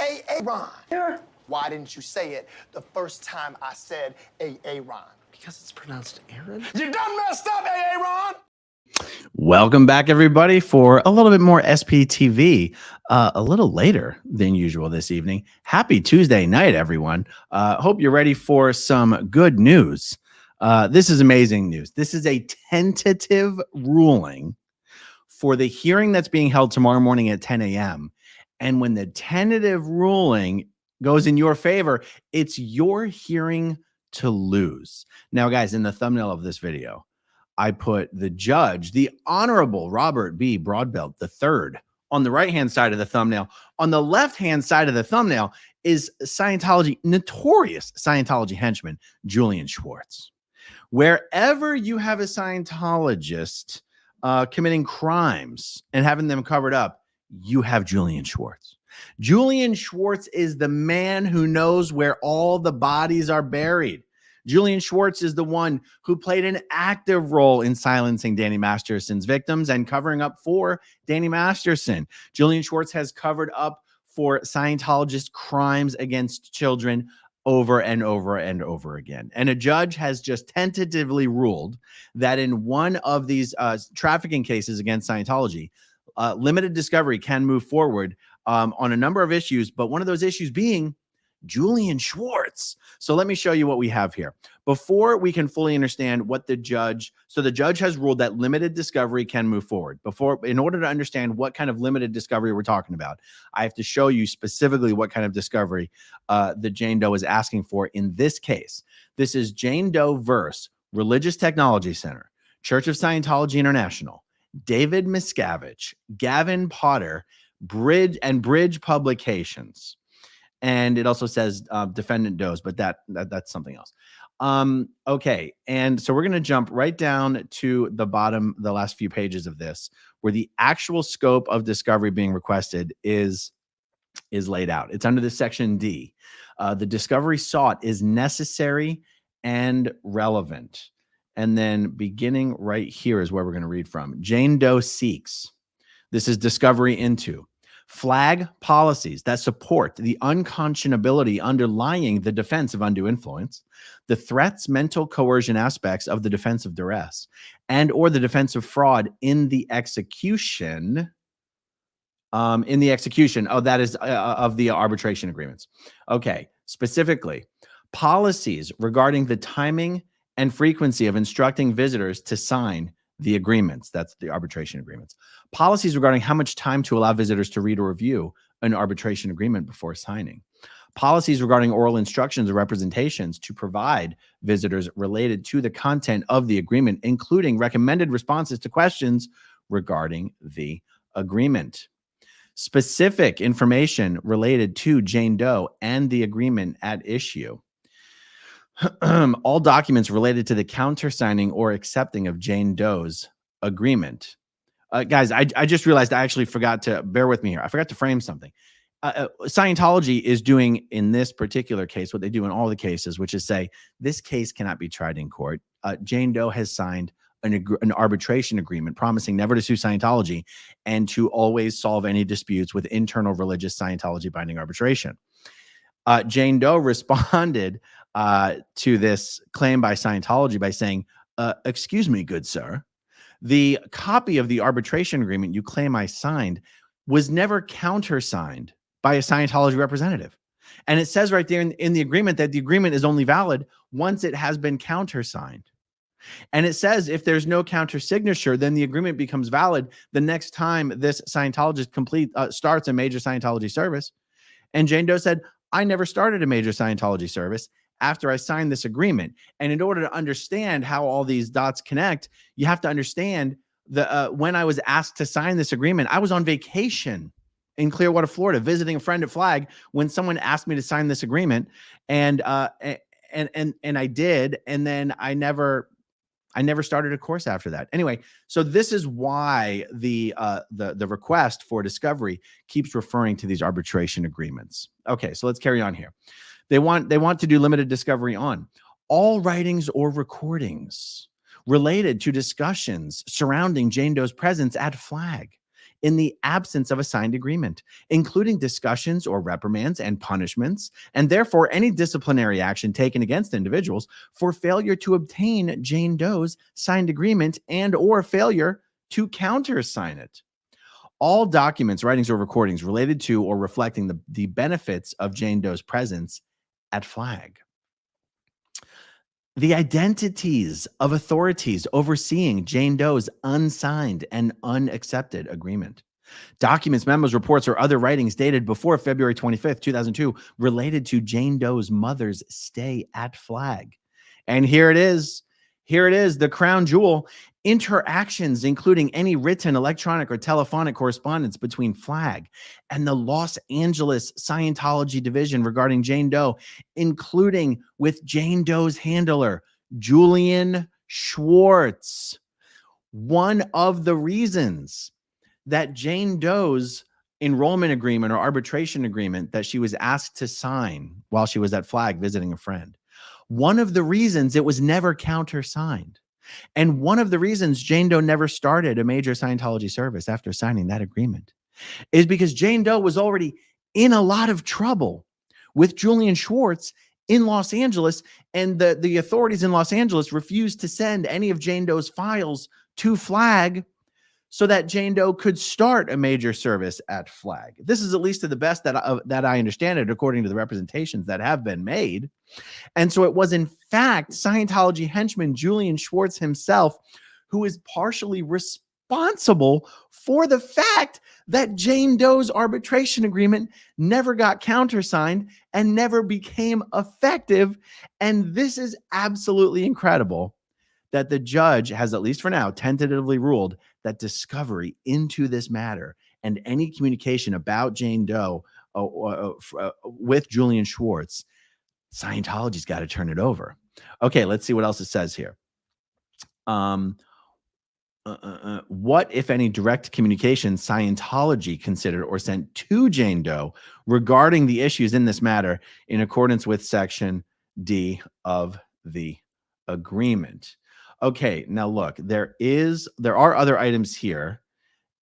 Aaron. Yeah. Why didn't you say it the first time I said Aaron? Because it's pronounced Aaron? You done messed up, Aaron! Welcome back, everybody, for a little bit more SPTV, a little later than usual this evening. Happy Tuesday night, everyone. Hope you're ready for some good news. This is amazing news. This is a tentative ruling for the hearing that's being held tomorrow morning at 10 a.m. And when the tentative ruling goes in your favor, it's your hearing to lose. Now, guys, in the thumbnail of this video, I put the judge, the Honorable Robert B. Broadbelt III, on the right-hand side of the thumbnail. On the left-hand side of the thumbnail is notorious Scientology henchman, Julian Schwartz. Wherever you have a Scientologist committing crimes and having them covered up, you have Julian Schwartz. Julian Schwartz is the man who knows where all the bodies are buried. Julian Schwartz is the one who played an active role in silencing Danny Masterson's victims and covering up for Danny Masterson. Julian Schwartz has covered up for Scientologist crimes against children over and over and over again. And a judge has just tentatively ruled that in one of these trafficking cases against Scientology, limited discovery can move forward on a number of issues, but one of those issues being Julian Schwartz. So let me show you what we have here. Before we can fully understand what the judge has ruled that limited discovery can move forward. In order to understand what kind of limited discovery we're talking about, I have to show you specifically what kind of discovery the Jane Doe is asking for in this case. This is Jane Doe versus Religious Technology Center, Church of Scientology International, David Miscavige, Gavin Potter, Bridge Publications. And it also says defendant Doe's, but that's something else. Okay, and so we're going to jump right down to the bottom, the last few pages of this, where the actual scope of discovery being requested is laid out. It's under the section D. The discovery sought is necessary and relevant. And then beginning right here is where we're going to read from. Jane Doe seeks. This is discovery into flag policies that support the unconscionability underlying the defense of undue influence, the threats, mental coercion aspects of the defense of duress, and or the defense of fraud in the execution. Of the arbitration agreements. Okay, specifically, policies regarding the timing and frequency of instructing visitors to sign the agreements. That's the arbitration agreements. Policies regarding how much time to allow visitors to read or review an arbitration agreement before signing. Policies regarding oral instructions or representations to provide visitors related to the content of the agreement, including recommended responses to questions regarding the agreement. Specific information related to Jane Doe and the agreement at issue. All documents related to the countersigning or accepting of Jane Doe's agreement. Guys, I just realized I actually forgot to, bear with me here. I forgot to frame something. Scientology is doing in this particular case what they do in all the cases, which is say, this case cannot be tried in court. Jane Doe has signed an arbitration agreement promising never to sue Scientology and to always solve any disputes with internal religious Scientology binding arbitration. Jane Doe responded to this claim by Scientology by saying, excuse me, good sir, the copy of the arbitration agreement you claim I signed was never countersigned by a Scientology representative. And it says right there in the agreement that the agreement is only valid once it has been countersigned. And it says if there's no counter signature, then the agreement becomes valid the next time this Scientologist starts a major Scientology service. And Jane Doe said, I never started a major Scientology service after I signed this agreement. And in order to understand how all these dots connect, you have to understand when I was asked to sign this agreement, I was on vacation in Clearwater, Florida, visiting a friend at Flag when someone asked me to sign this agreement. And I did. And then I never started a course after that. Anyway, so this is why the request for discovery keeps referring to these arbitration agreements. Okay, so let's carry on here. They want to do limited discovery on all writings or recordings related to discussions surrounding Jane Doe's presence at Flag in the absence of a signed agreement, including discussions or reprimands and punishments, and therefore any disciplinary action taken against individuals for failure to obtain Jane Doe's signed agreement and or failure to countersign it. All documents, writings, or recordings related to or reflecting the benefits of Jane Doe's presence at Flag. The identities of authorities overseeing Jane Doe's unsigned and unaccepted agreement. Documents, memos, reports, or other writings dated before February 25th, 2002 related to Jane Doe's mother's stay at Flag. And here it is. Here it is, the crown jewel. Interactions, including any written, electronic, or telephonic correspondence between Flag and the Los Angeles Scientology division regarding Jane Doe, including with Jane Doe's handler, Julian Schwartz. One of the reasons that Jane Doe's enrollment agreement or arbitration agreement that she was asked to sign while she was at Flag visiting a friend, one of the reasons it was never countersigned, and one of the reasons Jane Doe never started a major Scientology service after signing that agreement is because Jane Doe was already in a lot of trouble with Julian Schwartz in Los Angeles, and the authorities in Los Angeles refused to send any of Jane Doe's files to Flag so that Jane Doe could start a major service at Flag. This is at least to the best that I understand it, according to the representations that have been made. And so it was, in fact, Scientology henchman Julian Schwartz himself who is partially responsible for the fact that Jane Doe's arbitration agreement never got countersigned and never became effective. And this is absolutely incredible that the judge has, at least for now, tentatively ruled that discovery into this matter and any communication about Jane Doe with Julian Schwartz, Scientology's got to turn it over. Okay, let's see what else it says here. What, if any, direct communication Scientology considered or sent to Jane Doe regarding the issues in this matter in accordance with Section D of the agreement? Okay, now look, there are other items here.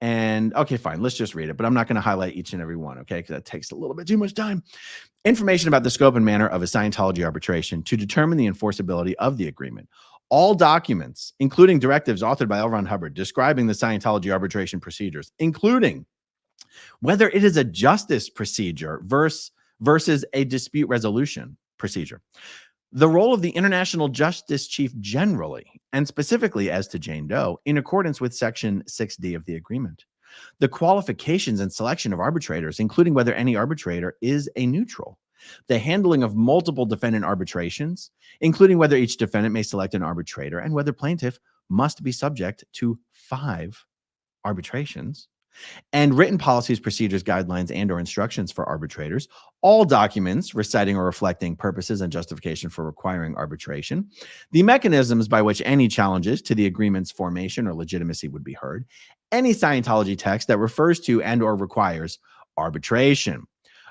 And okay, fine, let's just read it, but I'm not going to highlight each and every one, okay, because that takes a little bit too much time. Information about the scope and manner of a Scientology arbitration to determine the enforceability of the agreement. All documents, including directives authored by L. Ron Hubbard describing the Scientology arbitration procedures, including whether it is a justice procedure versus a dispute resolution procedure. The role of the International Justice Chief generally, and specifically as to Jane Doe, in accordance with Section 6D of the agreement. The qualifications and selection of arbitrators, including whether any arbitrator is a neutral. The handling of multiple defendant arbitrations, including whether each defendant may select an arbitrator and whether plaintiff must be subject to 5 arbitrations. And written policies, procedures, guidelines, and or instructions for arbitrators, all documents reciting or reflecting purposes and justification for requiring arbitration, the mechanisms by which any challenges to the agreement's formation or legitimacy would be heard, any Scientology text that refers to and or requires arbitration.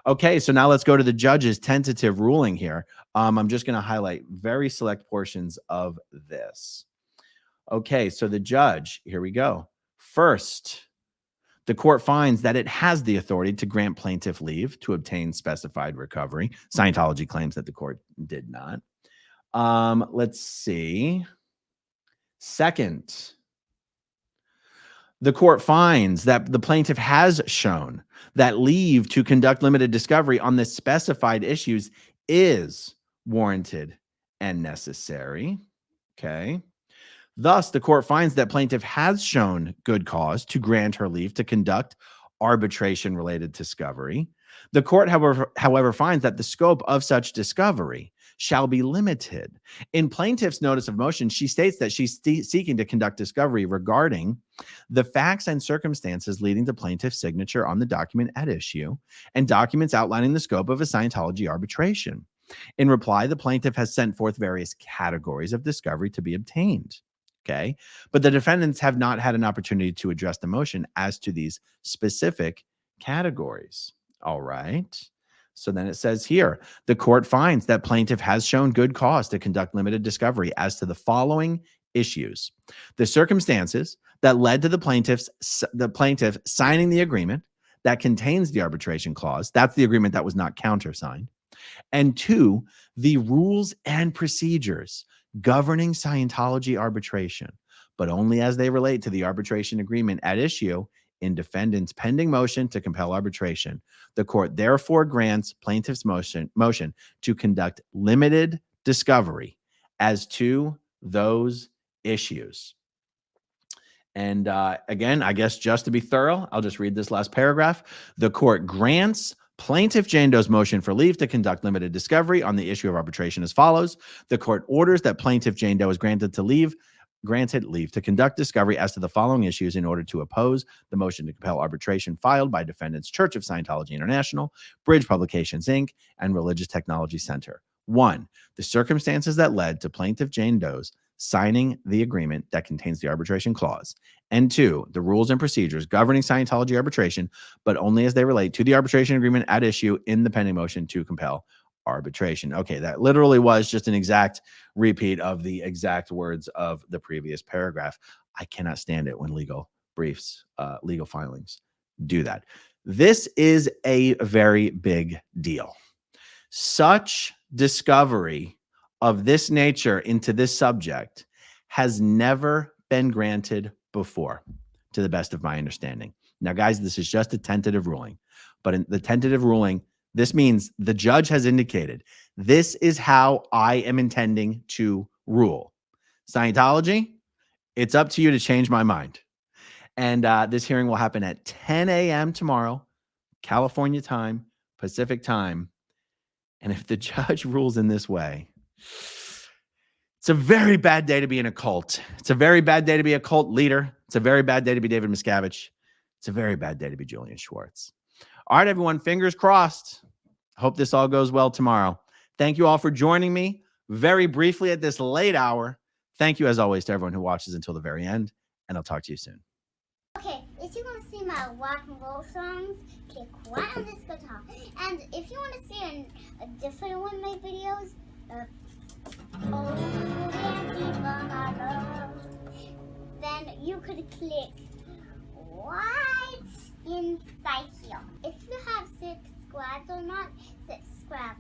Okay, so now let's go to the judge's tentative ruling here. I'm just going to highlight very select portions of this. Okay, so the judge, here we go. First, the court finds that it has the authority to grant plaintiff leave to obtain specified recovery. Scientology claims that the court did not. Let's see. Second, the court finds that the plaintiff has shown that leave to conduct limited discovery on the specified issues is warranted and necessary. Okay. Thus, the court finds that plaintiff has shown good cause to grant her leave to conduct arbitration-related discovery. The court, however, finds that the scope of such discovery shall be limited. In plaintiff's notice of motion, she states that she's seeking to conduct discovery regarding the facts and circumstances leading to plaintiff's signature on the document at issue and documents outlining the scope of a Scientology arbitration. In reply, the plaintiff has sent forth various categories of discovery to be obtained. Okay, but the defendants have not had an opportunity to address the motion as to these specific categories. All right. So then it says here, the court finds that plaintiff has shown good cause to conduct limited discovery as to the following issues. The circumstances that led to the plaintiff signing the agreement that contains the arbitration clause, that's the agreement that was not countersigned. And 2, the rules and procedures governing Scientology arbitration, but only as they relate to the arbitration agreement at issue in defendant's pending motion to compel arbitration. The court therefore grants plaintiff's motion to conduct limited discovery as to those issues. And again, I guess just to be thorough, I'll just read this last paragraph. The court grants Plaintiff Jane Doe's motion for leave to conduct limited discovery on the issue of arbitration as follows. The court orders that Plaintiff Jane Doe is granted leave to conduct discovery as to the following issues in order to oppose the motion to compel arbitration filed by defendants Church of Scientology International, Bridge Publications, Inc., and Religious Technology Center. 1, the circumstances that led to Plaintiff Jane Doe's signing the agreement that contains the arbitration clause. And 2, the rules and procedures governing Scientology arbitration, but only as they relate to the arbitration agreement at issue in the pending motion to compel arbitration. Okay, that literally was just an exact repeat of the exact words of the previous paragraph. I cannot stand it when legal briefs, legal filings do that. This is a very big deal. Such discovery of this nature into this subject has never been granted before, to the best of my understanding. Now, guys, this is just a tentative ruling, but in the tentative ruling, this means the judge has indicated this is how I am intending to rule. Scientology, it's up to you to change my mind. And this hearing will happen at 10 a.m. tomorrow, California time, Pacific time. And if the judge rules in this way, it's a very bad day to be in a cult. It's a very bad day to be a cult leader. It's a very bad day to be David Miscavige. It's a very bad day to be Julian Schwartz. All right, everyone, fingers crossed. Hope this all goes well tomorrow. Thank you all for joining me very briefly at this late hour. Thank you, as always, to everyone who watches until the very end, and I'll talk to you soon. Okay, if you want to see my rock and roll songs, click right on this guitar. And if you want to see a different one of my videos, then you could click right inside here. If you have subscribed or not, subscribe